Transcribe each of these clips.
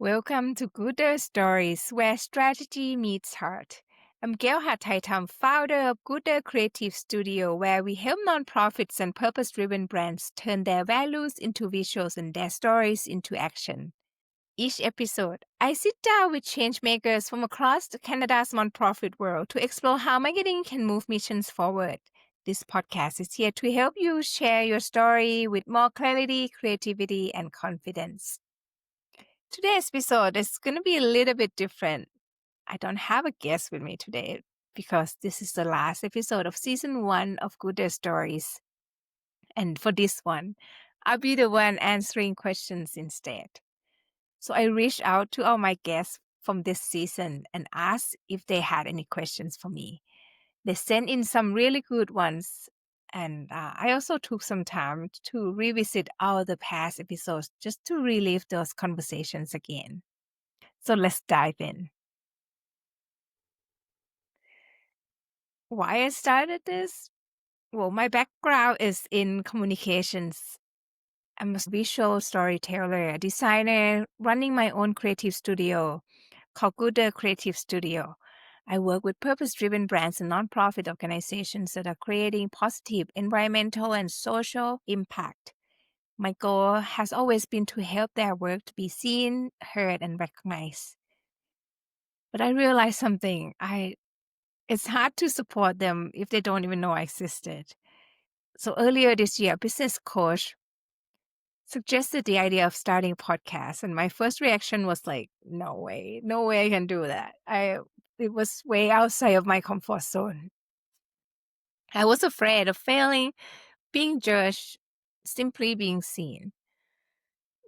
Welcome to GOODER Stories, where strategy meets heart. I'm Gail Hataitham, founder of GOODER Creative Studio, where we help nonprofits and purpose-driven brands turn their values into visuals and their stories into action. Each episode, I sit down with changemakers from across Canada's nonprofit world to explore how marketing can move missions forward. This podcast is here to help you share your story with more clarity, creativity, and confidence. Today's episode is going to be a little bit different. I don't have a guest with me today because this is the last episode of season 1 of GOODER Stories. And for this one, I'll be the one answering questions instead. So I reached out to all my guests from this season and asked if they had any questions for me. They sent in some really good ones. And I also took some time to revisit all the past episodes just to relive those conversations again. So let's dive in. Why I started this? Well, my background is in communications. I'm a visual storyteller, a designer, running my own creative studio called GOODER Creative Studio. I work with purpose-driven brands and nonprofit organizations that are creating positive environmental and social impact. My goal has always been to help their work to be seen, heard, and recognized. But I realized something. It's hard to support them if they don't even know I existed. So earlier this year, a business coach suggested the idea of starting a podcast. And my first reaction was like, no way I can do that. It was way outside of my comfort zone. I was afraid of failing, being judged, simply being seen.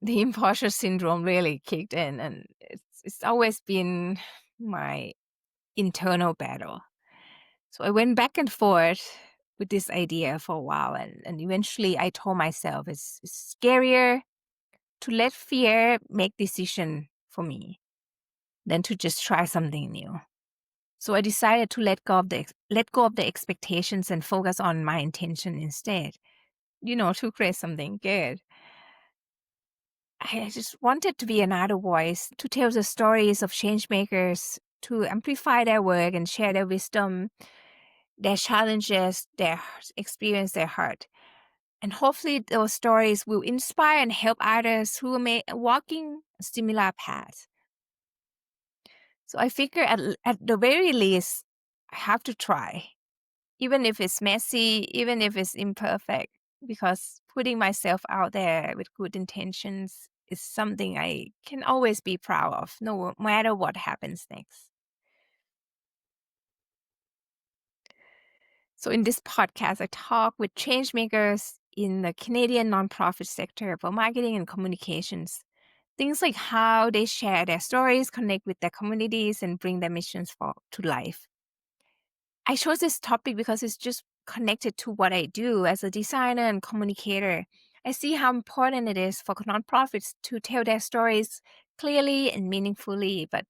The imposter syndrome really kicked in, and it's always been my internal battle. So I went back and forth with this idea for a while, and eventually I told myself it's scarier to let fear make decision for me than to just try something new. So I decided to let go of the expectations and focus on my intention instead. To create something good. I just wanted to be another voice to tell the stories of changemakers, to amplify their work and share their wisdom, their challenges, their experience, their heart. And hopefully those stories will inspire and help others who may walking a similar path. So I figure at the very least, I have to try, even if it's messy, even if it's imperfect, because putting myself out there with good intentions is something I can always be proud of, no matter what happens next. So in this podcast, I talk with changemakers in the Canadian nonprofit sector for marketing and communications. Things like how they share their stories, connect with their communities, and bring their missions to life. I chose this topic because it's just connected to what I do as a designer and communicator. I see how important it is for nonprofits to tell their stories clearly and meaningfully, but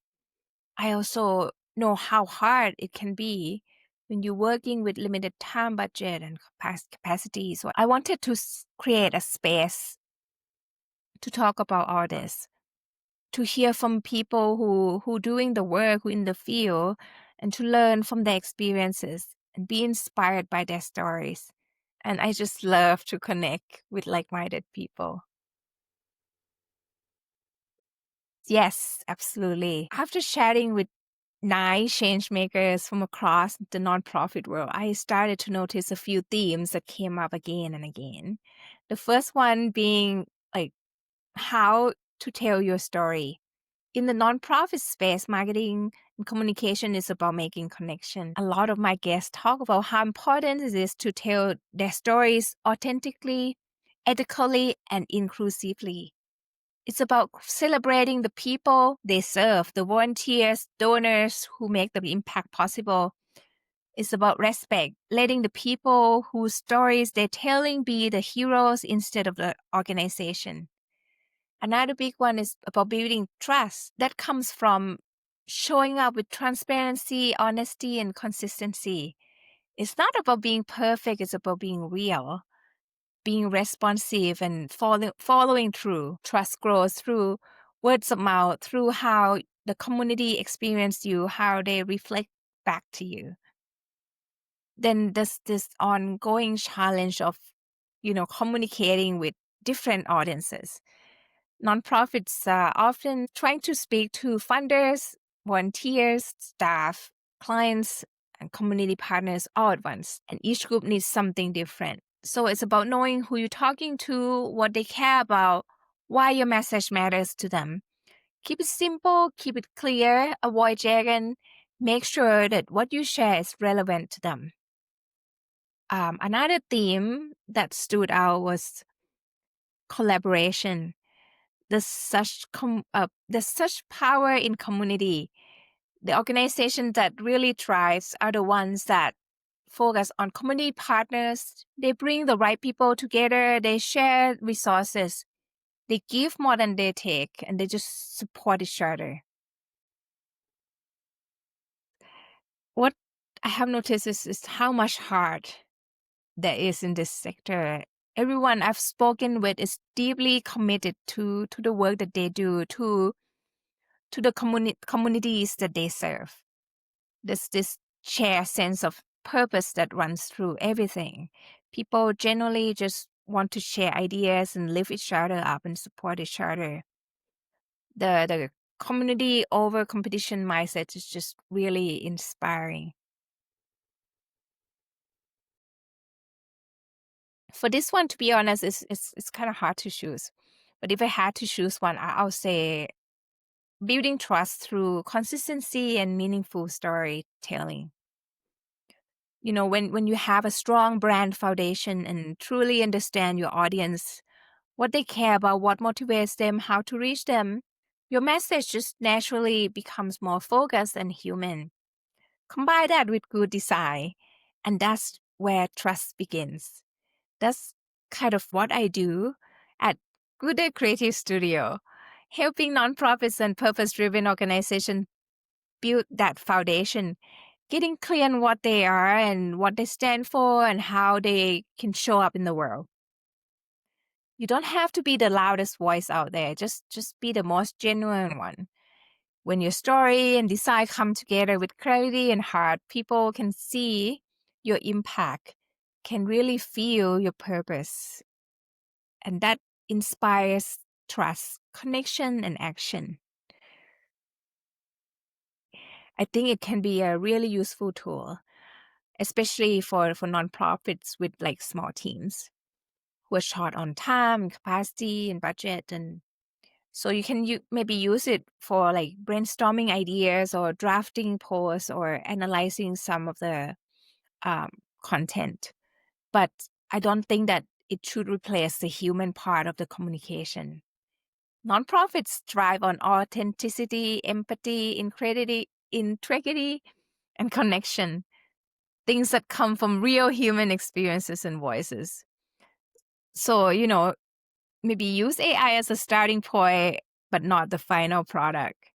I also know how hard it can be when you're working with limited time, budget, and capacity. So I wanted to create a space to talk about all this, to hear from people who doing the work, who in the field, and to learn from their experiences and be inspired by their stories. And I just love to connect with like-minded people. Yes, absolutely. After chatting with 9 change makers from across the nonprofit world, I started to notice a few themes that came up again and again. The first one being like how to tell your story. In the nonprofit space, marketing and communication is about making connection. A lot of my guests talk about how important it is to tell their stories authentically, ethically, and inclusively. It's about celebrating the people they serve, the volunteers, donors who make the impact possible. It's about respect, letting the people whose stories they're telling be the heroes instead of the organization. Another big one is about building trust. That comes from showing up with transparency, honesty, and consistency. It's not about being perfect, it's about being real, being responsive and following through. Trust grows through words of mouth, through how the community experienced you, how they reflect back to you. Then there's this ongoing challenge of, communicating with different audiences. Nonprofits are often trying to speak to funders, volunteers, staff, clients, and community partners all at once. And each group needs something different. So it's about knowing who you're talking to, what they care about, why your message matters to them. Keep it simple, keep it clear, avoid jargon, make sure that what you share is relevant to them. Another theme that stood out was collaboration. There's such power in community. The organizations that really thrives are the ones that focus on community partners. They bring the right people together. They share resources. They give more than they take, and they just support each other. What I have noticed is how much heart there is in this sector. Everyone I've spoken with is deeply committed to the work that they do, to the communities that they serve. There's this shared sense of purpose that runs through everything. People generally just want to share ideas and lift each other up and support each other. The community over competition mindset is just really inspiring. For this one, to be honest, it's kind of hard to choose. But if I had to choose one, I'll say building trust through consistency and meaningful storytelling. When you have a strong brand foundation and truly understand your audience, what they care about, what motivates them, how to reach them, your message just naturally becomes more focused and human. Combine that with good design, and that's where trust begins. That's kind of what I do at GOODER Creative Studio, helping nonprofits and purpose-driven organizations build that foundation, getting clear on what they are and what they stand for and how they can show up in the world. You don't have to be the loudest voice out there. Just be the most genuine one. When your story and design come together with clarity and heart, people can see your impact, can really feel your purpose. And that inspires trust, connection, and action. I think it can be a really useful tool, especially for nonprofits with like small teams who are short on time, capacity, and budget. And so you can maybe use it for like brainstorming ideas or drafting posts or analyzing some of the content. But I don't think that it should replace the human part of the communication. Nonprofits thrive on authenticity, empathy, integrity, and connection. Things that come from real human experiences and voices. So, maybe use AI as a starting point, but not the final product.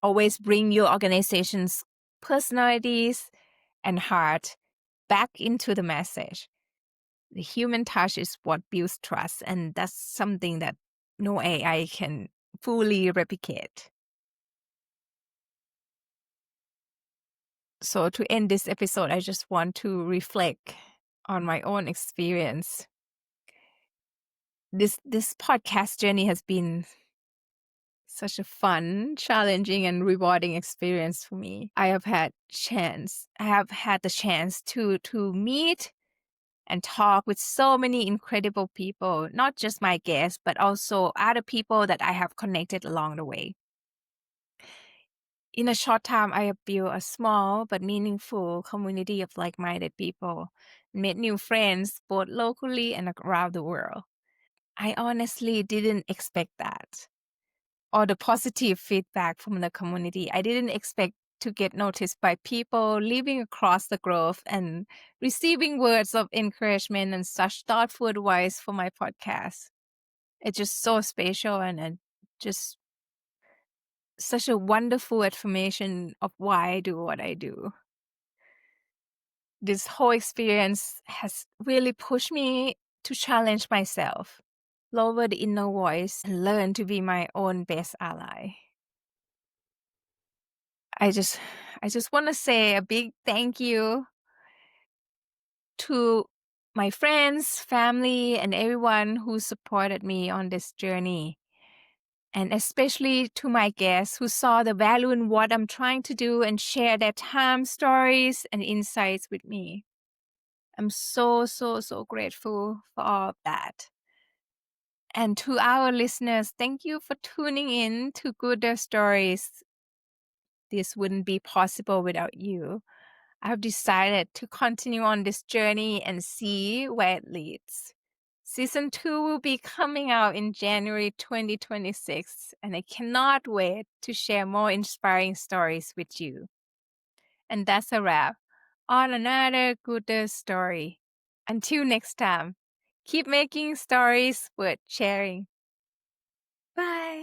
Always bring your organization's personalities and heart back into the message. The human touch is what builds trust, and that's something that no AI can fully replicate. So to end this episode, I just want to reflect on my own experience. This podcast journey has been such a fun, challenging, and rewarding experience for me. I have had the chance to meet and talk with so many incredible people, not just my guests, but also other people that I have connected along the way. In a short time, I have built a small but meaningful community of like-minded people, made new friends both locally and around the world. I honestly didn't expect that. Or the positive feedback from the community. I didn't expect to get noticed by people living across the globe and receiving words of encouragement and such thoughtful advice for my podcast. It's just so special and just such a wonderful affirmation of why I do what I do. This whole experience has really pushed me to challenge myself, lower the inner voice, and learn to be my own best ally. I just want to say a big thank you to my friends, family, and everyone who supported me on this journey. And especially to my guests who saw the value in what I'm trying to do and share their time, stories, and insights with me. I'm so grateful for all of that. And to our listeners, thank you for tuning in to GOODER Stories. This wouldn't be possible without you. I've decided to continue on this journey and see where it leads. Season 2 will be coming out in January 2026, and I cannot wait to share more inspiring stories with you. And that's a wrap on another GOODER story. Until next time, keep making stories worth sharing. Bye.